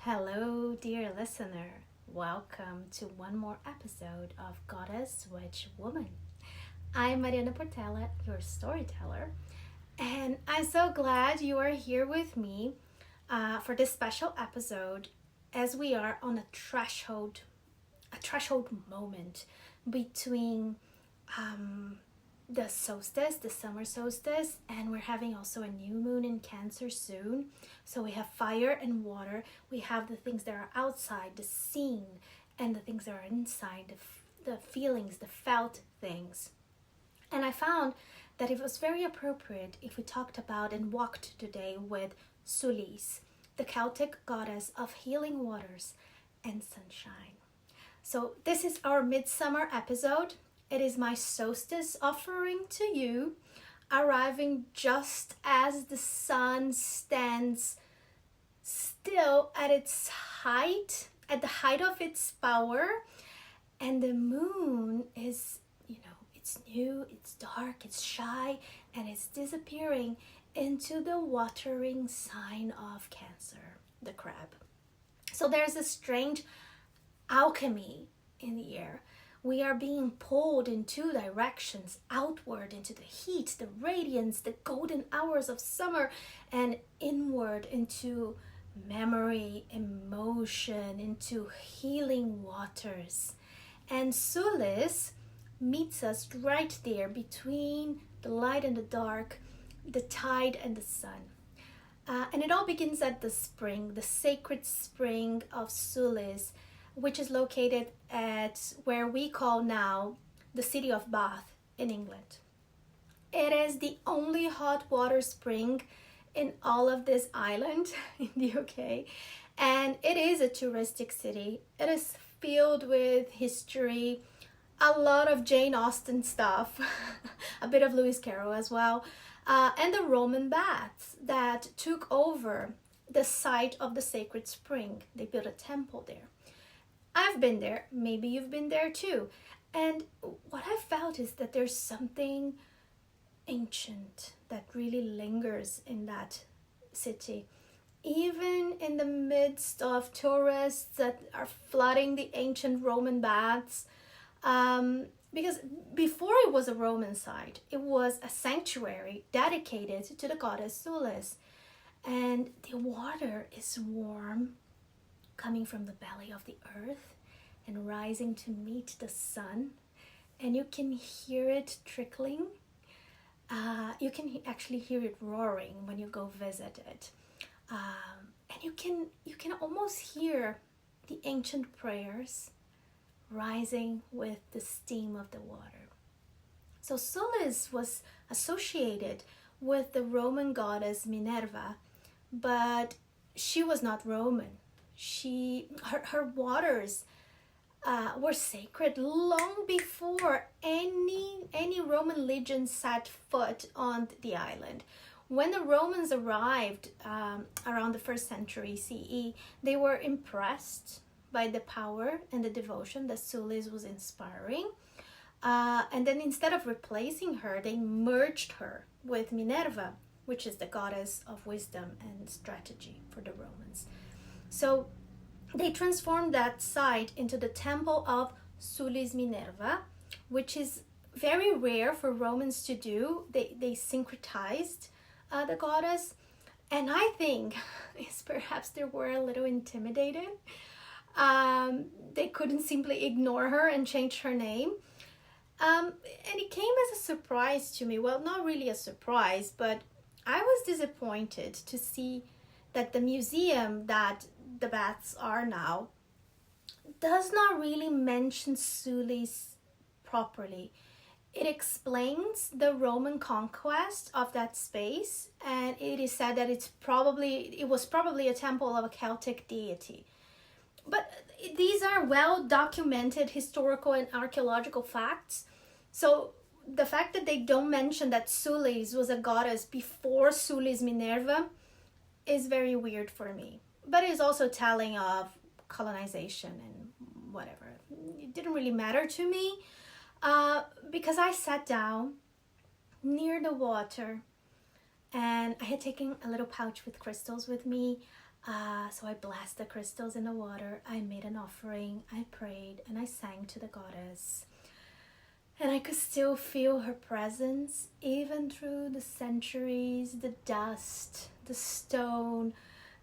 Hello, dear listener. Welcome to one more episode of Goddess Witch Woman. I'm Marianna, your storyteller, and I'm so glad you are here with me for this special episode as we are on a threshold moment between the solstice, the summer solstice, and we're having also a new moon in Cancer soon. So we have fire and water. We have the things that are outside, the seen, and the things that are inside, the feelings, the felt things. And I found that it was very appropriate if we talked about and walked today with Sulis, the Celtic goddess of healing waters and sunshine. So this is our Midsummer episode. It is my solstice offering to you, arriving just as the sun stands still at its height, at the height of its power, and the moon is, it's new, it's dark, it's shy, and it's disappearing into the watering sign of Cancer, the crab. So there's a strange alchemy in the air. We are being pulled in two directions, outward into the heat, the radiance, the golden hours of summer, and inward into memory, emotion, into healing waters. And Sulis meets us right there between the light and the dark, the tide and the sun. And it all begins at the spring, the sacred spring of Sulis, which is located at where we call now the city of Bath in England. It is the only hot water spring in all of this island in the UK, and it is a touristic city. It is filled with history, a lot of Jane Austen stuff, a bit of Lewis Carroll as well, and the Roman baths that took over the site of the sacred spring. They built a temple there. I've been there, maybe you've been there too. And what I felt is that there's something ancient that really lingers in that city. Even in the midst of tourists that are flooding the ancient Roman baths. Because before it was a Roman site, it was a sanctuary dedicated to the goddess Sulis. And the water is warm, coming from the belly of the earth and rising to meet the sun, and you can hear it trickling. You can actually hear it roaring when you go visit it, and you can almost hear the ancient prayers rising with the steam of the water. So Sulis was associated with the Roman goddess Minerva, but she was not Roman. Her waters were sacred long before any Roman legion set foot on the island. When the Romans arrived around the 1st century CE, they were impressed by the power and the devotion that Sulis was inspiring. And then instead of replacing her, they merged her with Minerva, which is the goddess of wisdom and strategy for the Romans. So they transformed that site into the temple of Sulis Minerva, which is very rare for Romans to do. They syncretized the goddess. And I think it's perhaps they were a little intimidated. They couldn't simply ignore her and change her name. And it came as a surprise to me. Well, not really a surprise, but I was disappointed to see that the museum that the baths are now does not really mention Sulis properly. It explains the Roman conquest of that space, and it is said that it was probably a temple of a Celtic deity. But these are well documented historical and archaeological facts. So the fact that they don't mention that Sulis was a goddess before Sulis Minerva is very weird for me. But it is also telling of colonization and whatever. It didn't really matter to me because I sat down near the water and I had taken a little pouch with crystals with me. So I blessed the crystals in the water. I made an offering. I prayed and I sang to the goddess. And I could still feel her presence even through the centuries, the dust, the stone,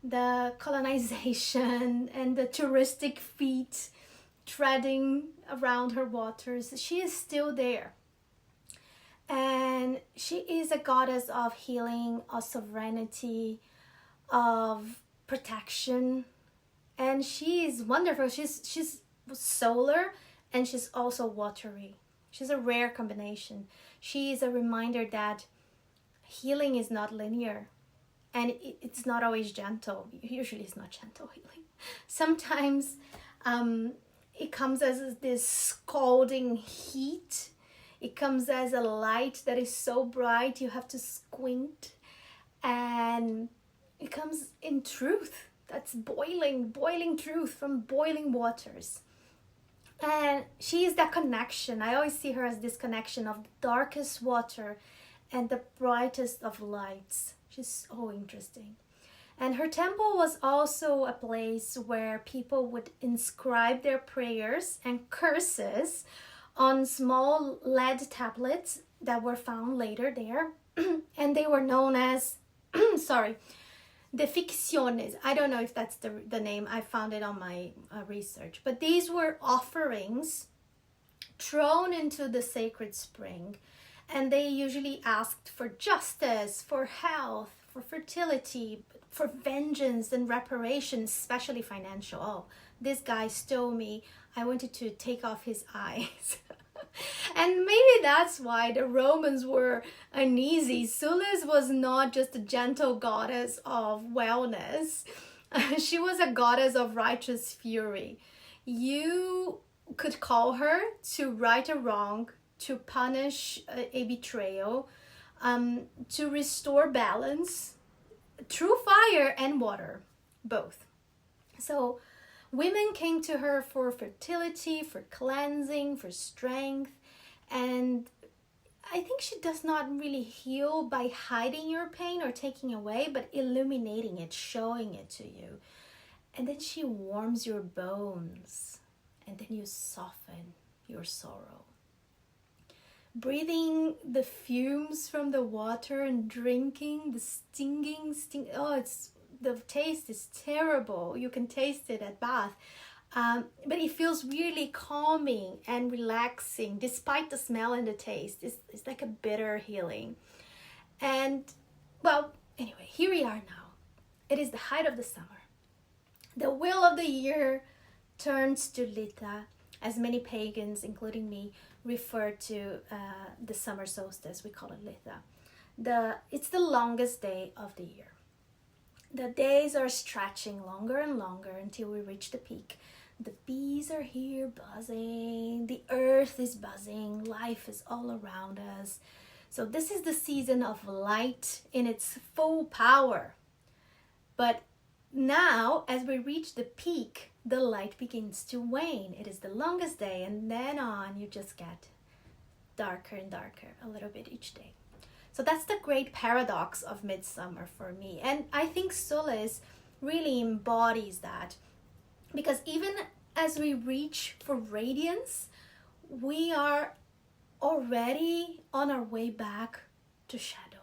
the colonization, and the touristic feet treading around her waters. She is still there. And she is a goddess of healing, of sovereignty, of protection. And she is wonderful. She's solar and she's also watery. She's a rare combination. She is a reminder that healing is not linear and it's not always gentle. Usually it's not gentle healing. Sometimes it comes as this scalding heat. It comes as a light that is so bright you have to squint. And it comes in truth. That's boiling truth from boiling waters. And she is that connection. I always see her as this connection of the darkest water and the brightest of lights. She's so interesting. And her temple was also a place where people would inscribe their prayers and curses on small lead tablets that were found later there. And they were known as, the ficciones. I don't know if that's the name. I found it on my research. But these were offerings thrown into the sacred spring. And they usually asked for justice, for health, for fertility, for vengeance and reparation, especially financial. Oh, this guy stole me. I wanted to take off his eyes. And maybe that's why the Romans were uneasy. Sulis was not just a gentle goddess of wellness. She was a goddess of righteous fury. You could call her to right a wrong, to punish a betrayal, to restore balance through fire and water, both. So women came to her for fertility, for cleansing, for strength. And I think she does not really heal by hiding your pain or taking away, but illuminating it, showing it to you. And then she warms your bones, and then you soften your sorrow. Breathing the fumes from the water and drinking the stinging. The taste is terrible. You can taste it at bath. But it feels really calming and relaxing despite the smell and the taste. It's like a bitter healing. And, well, anyway, here we are now. It is the height of the summer. The wheel of the year turns to Litha, as many pagans, including me, refer to the summer solstice. We call it Litha. It's the longest day of the year. The days are stretching longer and longer until we reach the peak. The bees are here buzzing, the earth is buzzing, life is all around us. So this is the season of light in its full power. But now, as we reach the peak, the light begins to wane. It is the longest day, and then on you just get darker and darker a little bit each day. So that's the great paradox of Midsummer for me. And I think Sulis really embodies that. Because even as we reach for radiance, we are already on our way back to shadow.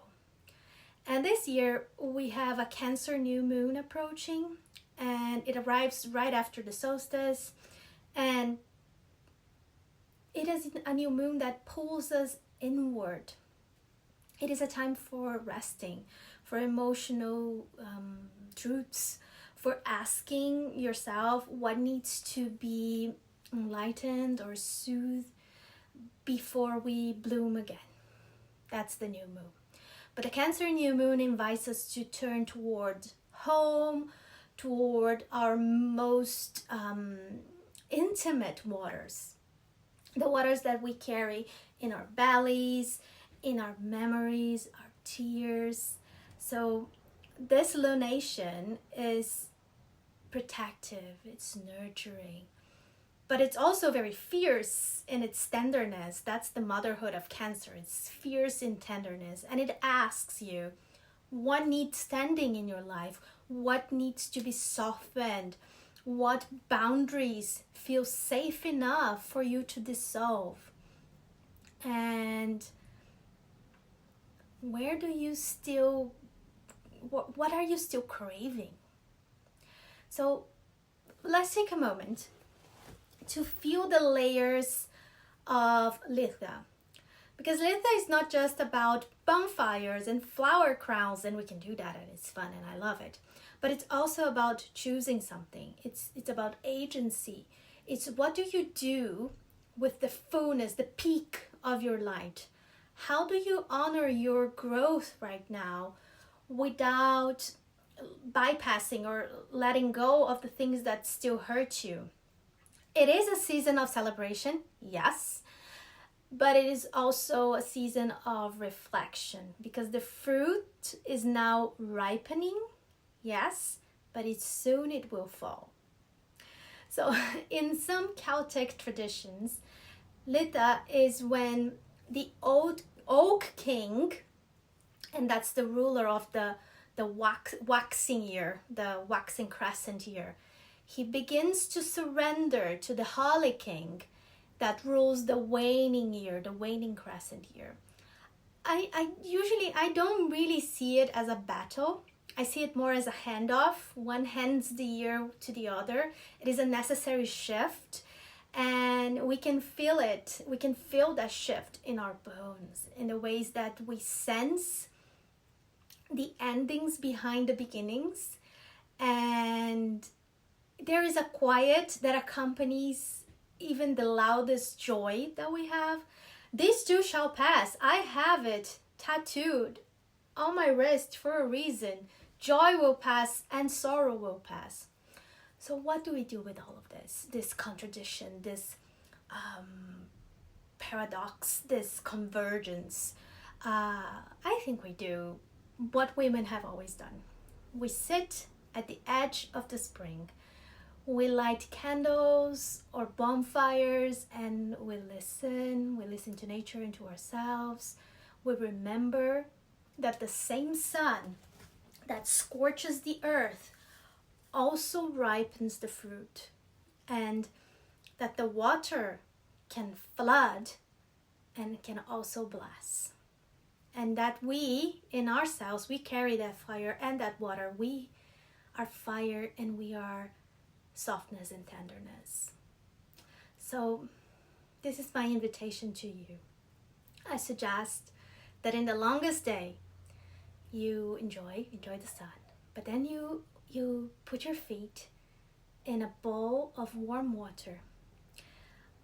And this year we have a Cancer new moon approaching, and it arrives right after the solstice. And it is a new moon that pulls us inward. It is a time for resting, for emotional truths, for asking yourself what needs to be enlightened or soothed before we bloom again. That's the new moon. But the Cancer new moon invites us to turn toward home, toward our most intimate waters. The waters that we carry in our bellies, in our memories, our tears. So this lunation is protective, it's nurturing, but it's also very fierce in its tenderness. That's the motherhood of Cancer. It's fierce in tenderness, and it asks you, What needs standing in your life? What needs to be softened? What boundaries feel safe enough for you to dissolve? And where do you still, what are you still craving? So let's take a moment to feel the layers of Litha. Because Litha is not just about bonfires and flower crowns, and we can do that and it's fun and I love it. But it's also about choosing something. It's about agency. It's what do you do with the fullness, the peak of your light? How do you honor your growth right now without bypassing or letting go of the things that still hurt you? It is a season of celebration, yes, but it is also a season of reflection because the fruit is now ripening, yes, but soon it will fall. So in some Celtic traditions, Litha is when the old oak king, and that's the ruler of the waxing year, the waxing crescent year, he begins to surrender to the Holly King that rules the waning year, the waning crescent year. I don't really see it as a battle. I see it more as a handoff. One hands the year to the other. It is a necessary shift, and we can feel it. We can feel that shift in our bones, in the ways that we sense the endings behind the beginnings, and there is a quiet that accompanies even the loudest joy that we have. This too shall pass. I have it tattooed on my wrist for a reason. Joy will pass and sorrow will pass. So what do we do with all of this? This contradiction, this paradox, this convergence? I think we do what women have always done. We sit at the edge of the spring. We light candles or bonfires and we listen to nature and to ourselves. We remember that the same sun that scorches the earth also ripens the fruit, and that the water can flood and can also bless. And that we, in ourselves, we carry that fire and that water. We are fire and we are softness and tenderness. So this is my invitation to you. I suggest that in the longest day, you enjoy the sun, but then you put your feet in a bowl of warm water.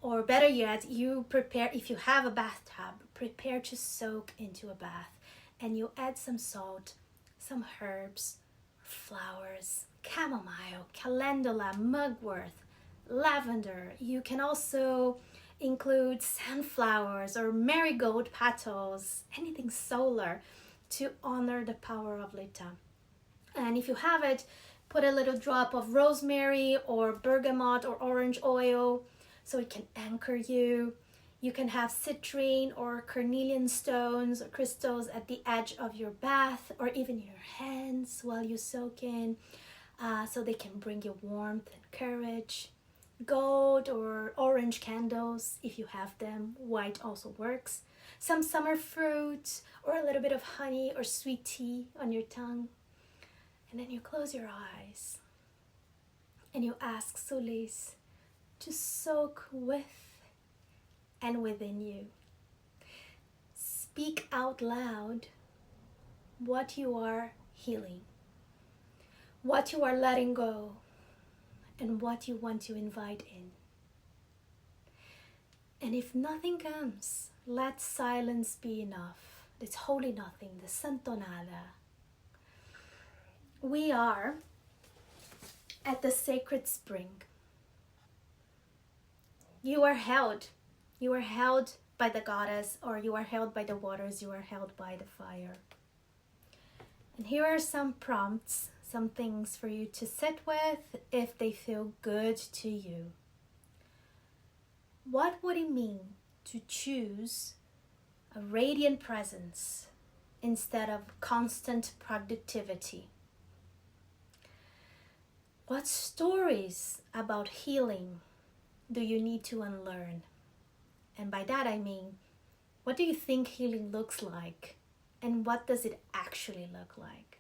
Or better yet, you prepare, if you have a bathtub, prepare to soak into a bath, and you add some salt, some herbs, flowers, chamomile, calendula, mugwort, lavender. You can also include sunflowers or marigold petals, anything solar, to honor the power of Litha. And if you have it, put a little drop of rosemary or bergamot or orange oil so it can anchor you. You can have citrine or carnelian stones or crystals at the edge of your bath or even your hands while you soak in, so they can bring you warmth and courage. Gold or orange candles, if you have them. White also works. Some summer fruit or a little bit of honey or sweet tea on your tongue. And then you close your eyes and you ask Sulis to soak with and within you. Speak out loud what you are healing, what you are letting go, and what you want to invite in. And if nothing comes, let silence be enough. It's holy nothing, the santo nada. We are at the sacred spring. You are held. You are held by the goddess, or you are held by the waters, you are held by the fire. And here are some prompts, some things for you to sit with if they feel good to you. What would it mean to choose a radiant presence instead of constant productivity? What stories about healing do you need to unlearn? And by that I mean, what do you think healing looks like? And what does it actually look like?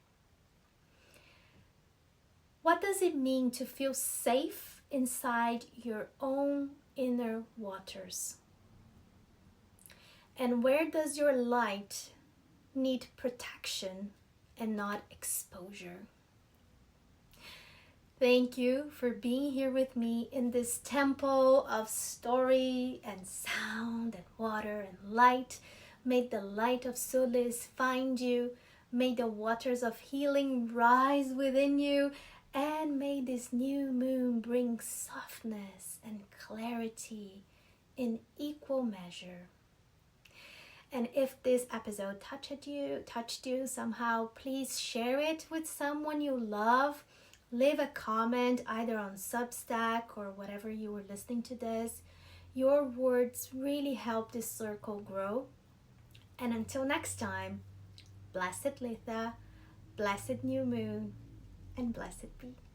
What does it mean to feel safe inside your own inner waters? And where does your light need protection and not exposure? Thank you for being here with me in this temple of story and sound and water and light. May the light of Sulis find you. May the waters of healing rise within you. And may this new moon bring softness and clarity in equal measure. And if this episode touched you somehow, please share it with someone you love. Leave a comment either on Substack or whatever you were listening to this. Your words really help this circle grow. And until next time, blessed Litha, blessed new moon, and blessed be.